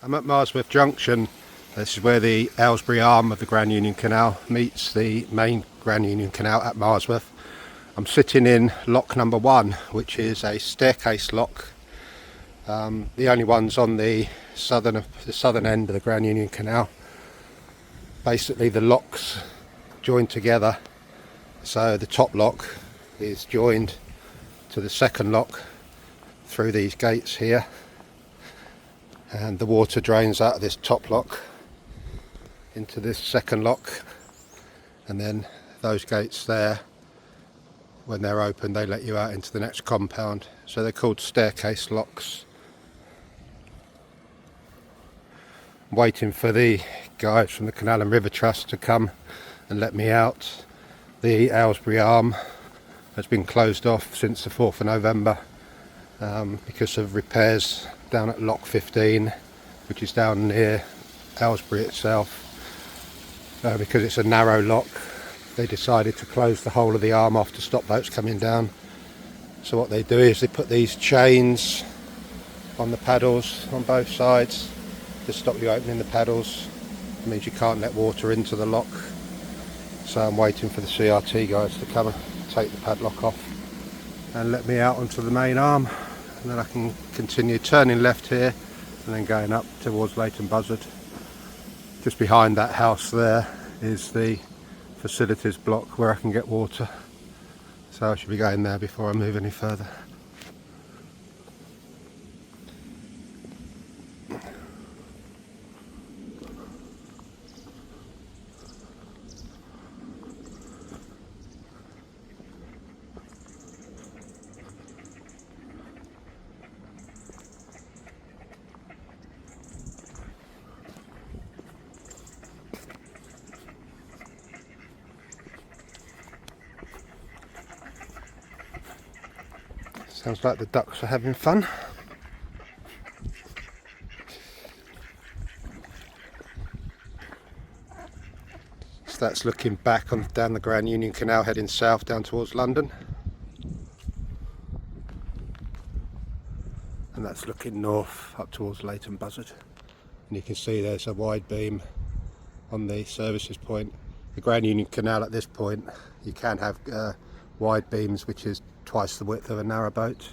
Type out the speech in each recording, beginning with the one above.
I'm at Marsworth Junction. This is where the Aylesbury arm of the Grand Union Canal meets the main Grand Union Canal at Marsworth. I'm sitting in lock number 1, which is a staircase lock. The only ones on the southern end of the Grand Union Canal. Basically the locks join together, so the top lock is joined to the second lock through these gates here, and the water drains out of this top lock into this second lock, and then those gates there, when they're open, they let you out into the next compound. So they're called staircase locks. I'm waiting for the guys from the Canal and River Trust to come and let me out. The Aylesbury arm has been closed off since the 4th of November because of repairs down at lock 15, which is down near Aylesbury itself. Because it's a narrow lock, they decided to close the whole of the arm off to stop boats coming down. So what they do is they put these chains on the paddles on both sides to stop you opening the paddles. It means you can't let water into the lock. So I'm waiting for the CRT guys to come and take the padlock off and let me out onto the main arm, and then I can continue turning left here and then going up towards Leighton Buzzard. Just behind that house there is the facilities block where I can get water, so I should be going there before I move any further. Sounds like the ducks are having fun. So that's looking back down the Grand Union Canal, heading south down towards London. And that's looking north up towards Leighton Buzzard. And you can see there's a wide beam on the services point. The Grand Union Canal at this point, you can have wide beams, which is twice the width of a narrowboat.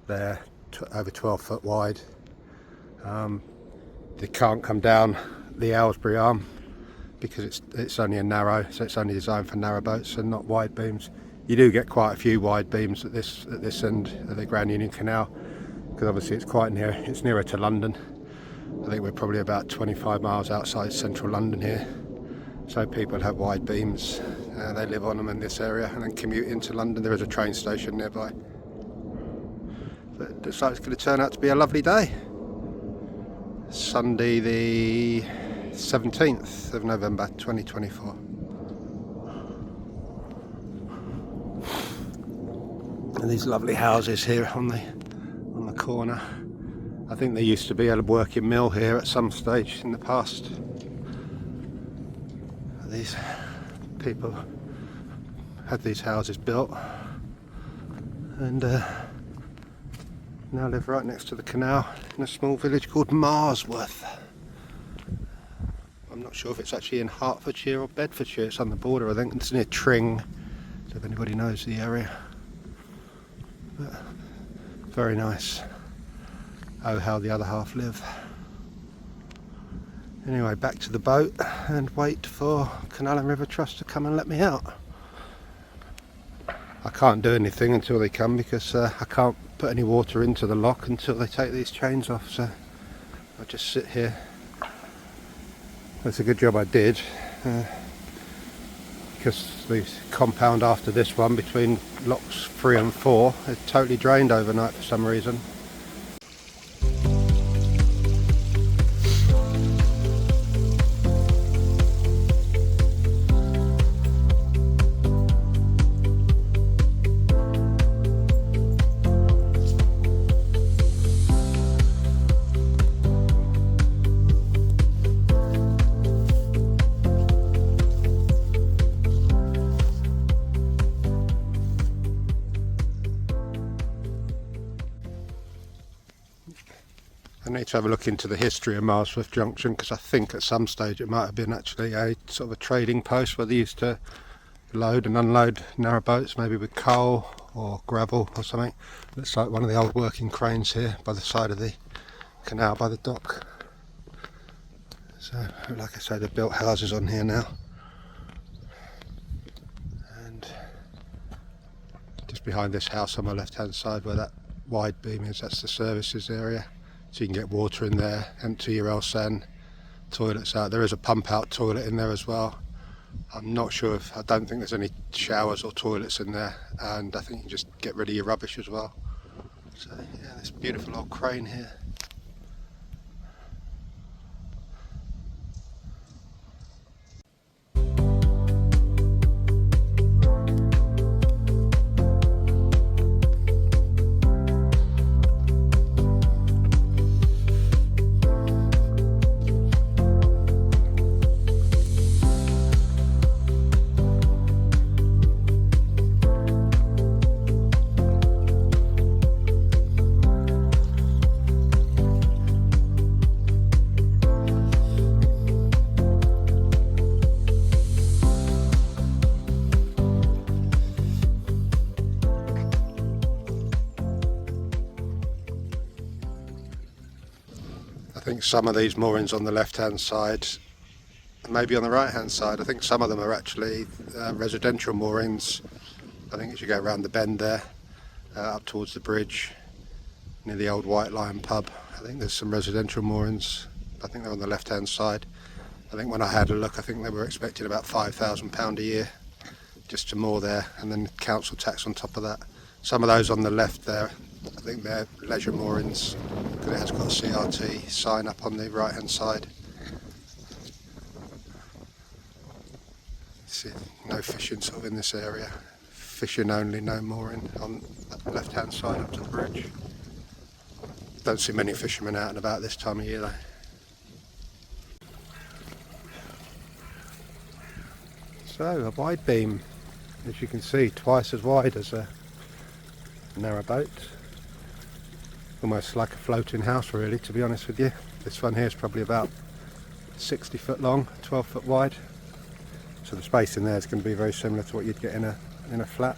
They're over 12 foot wide. They can't come down the Aylesbury arm because it's only a narrow, so it's only designed for narrowboats and not wide beams. You do get quite a few wide beams at this end of the Grand Union Canal, because obviously it's quite near. It's nearer to London. I think we're probably about 25 miles outside central London here. So people have wide beams, they live on them in this area and then commute into London. There is a train station nearby. But it looks like it's going to turn out to be a lovely day. Sunday the 17th of November 2024. And these lovely houses here on the corner. I think there used to be a working mill here at some stage in the past. These people had these houses built and now live right next to the canal in a small village called Marsworth. I'm not sure if it's actually in Hertfordshire or Bedfordshire. It's on the border, I think. It's near Tring, so if anybody knows the area. But very nice. Oh, how the other half live. Anyway, back to the boat and wait for Canal and River Trust to come and let me out. I can't do anything until they come because I can't put any water into the lock until they take these chains off, so I'll just sit here. That's a good job I did, because the compound after this one between locks 3 and 4 is totally drained overnight for some reason. I need to have a look into the history of Marsworth Junction, because I think at some stage it might have been actually a sort of a trading post where they used to load and unload narrowboats, maybe with coal or gravel or something. Looks like one of the old working cranes here by the side of the canal by the dock. So like I say, they've built houses on here now, and just behind this house on my left hand side where that wide beam is, that's the services area, so you can get water in there, empty your Elsan, toilets out. There is a pump out toilet in there as well. I'm not sure if, I don't think there's any showers or toilets in there, and I think you can just get rid of your rubbish as well. So yeah, this beautiful old crane here. I think some of these moorings on the left hand side, and maybe on the right hand side, I think some of them are actually residential moorings. I think as you go around the bend there, up towards the bridge, near the old White Lion pub, I think there's some residential moorings. I think they're on the left hand side. I think when I had a look, I think they were expecting about £5,000 a year just to moor there, and then council tax on top of that. Some of those on the left there, I think they're leisure moorings, because it has got a CRT sign up on the right hand side. See, no fishing sort of in this area. Fishing only, no mooring on the left hand side up to the bridge. Don't see many fishermen out and about this time of year though. So a wide beam, as you can see, twice as wide as a narrowboat. Almost like a floating house really, to be honest with you. This one here is probably about 60 foot long, 12 foot wide. So the space in there is going to be very similar to what you'd get in a flat.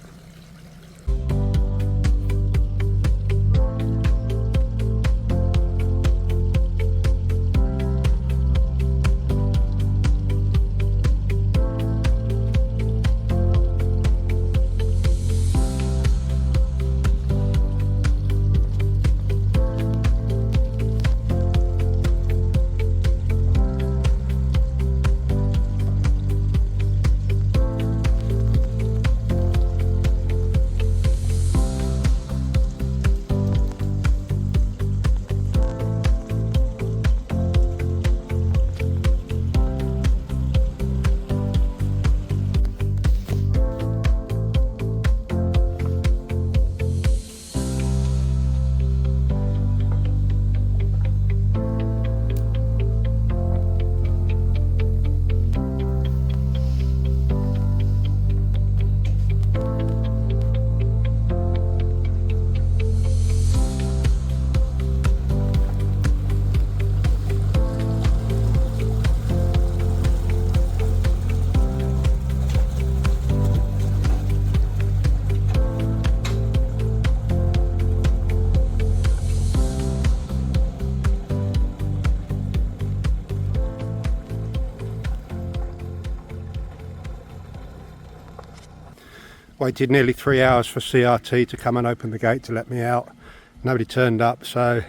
Waited nearly 3 hours for CRT to come and open the gate to let me out. Nobody turned up, so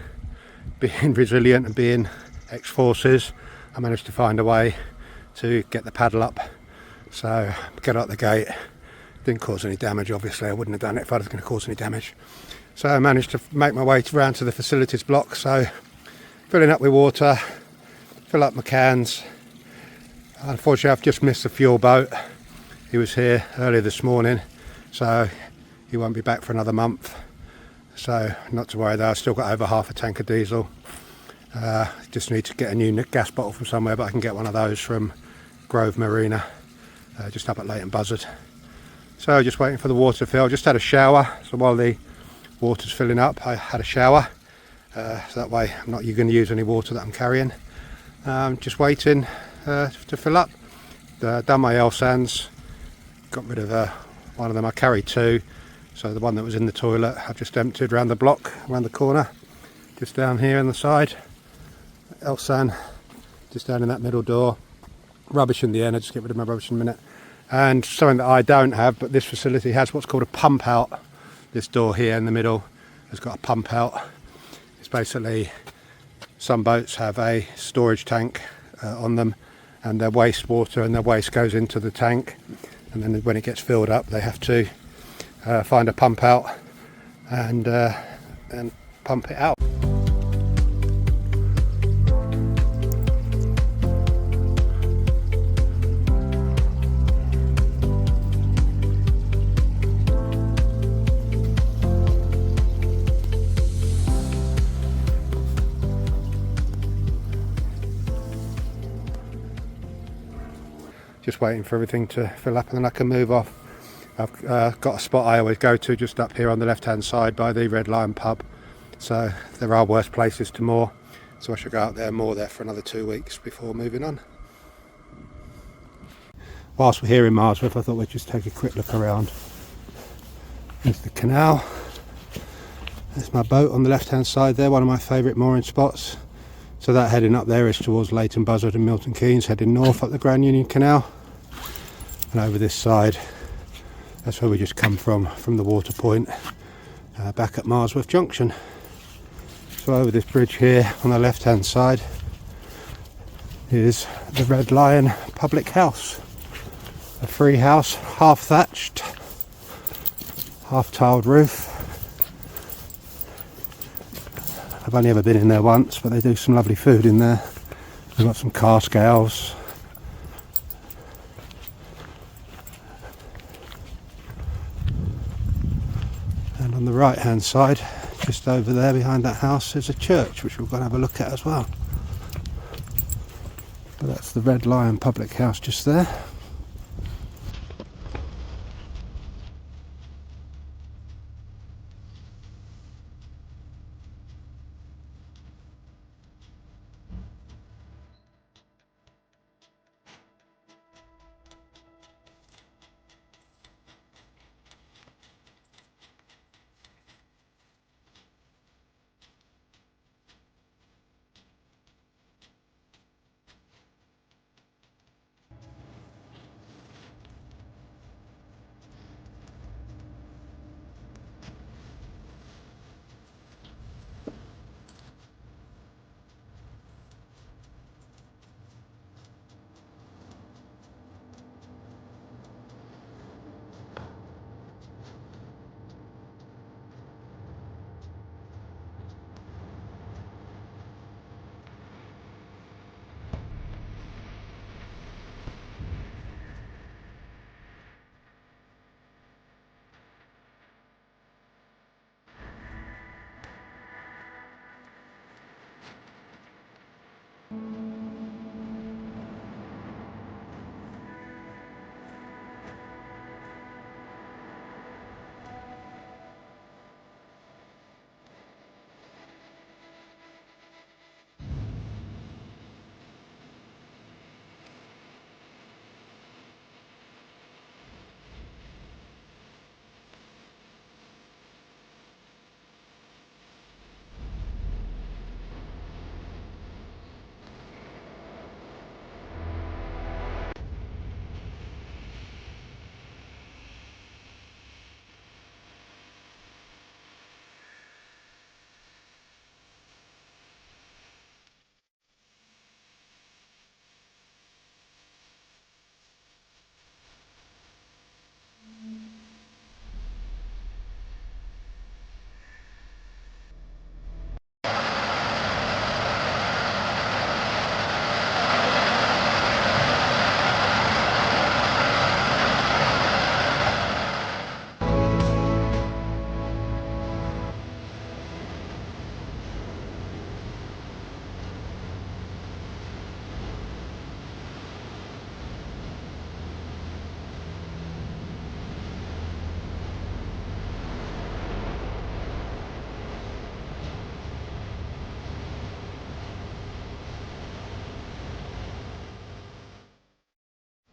being resilient and being ex-forces, I managed to find a way to get the paddle up. So get out the gate. Didn't cause any damage, obviously. I wouldn't have done it if I was going to cause any damage. So I managed to make my way around to the facilities block. So filling up with water, fill up my cans. Unfortunately, I've just missed the fuel boat. He was here earlier this morning, so he won't be back for another month. So not to worry though, I've still got over half a tank of diesel. Just need to get a new gas bottle from somewhere, but I can get one of those from Grove Marina, just up at Leighton Buzzard. So just waiting for the water to fill. Just had a shower, so while the water's filling up I had a shower, so that way I'm not going to use any water that I'm carrying. Just waiting to fill up. Done my L sands, got rid of one of them. I carried two, so the one that was in the toilet I've just emptied around the block, around the corner, just down here on the side. L sand just down in that middle door. Rubbish in the end, I'll just get rid of my rubbish in a minute. And something that I don't have, but this facility has, what's called a pump out. This door here in the middle has got a pump out. It's basically, some boats have a storage tank on them, and their wastewater and their waste goes into the tank, and then when it gets filled up they have to find a pump out and pump it out. Just waiting for everything to fill up and then I can move off. I've got a spot I always go to just up here on the left hand side by the Red Lion pub, so there are worse places to moor, so I should go out there and moor there for another 2 weeks before moving on. Whilst we're here in Marsworth, I thought we'd just take a quick look around. There's the canal, there's my boat on the left hand side there, one of my favourite mooring spots. So that heading up there is towards Leighton Buzzard and Milton Keynes, heading north up the Grand Union Canal. And over this side, that's where we just come from the water point, back at Marsworth Junction. So over this bridge here on the left hand side is the Red Lion Public House. A free house, half thatched, half tiled roof. I've only ever been in there once, but they do some lovely food in there. They've got some cask ales. And on the right hand side, just over there behind that house, is a church, which we're going to have a look at as well. But that's the Red Lion Public House just there.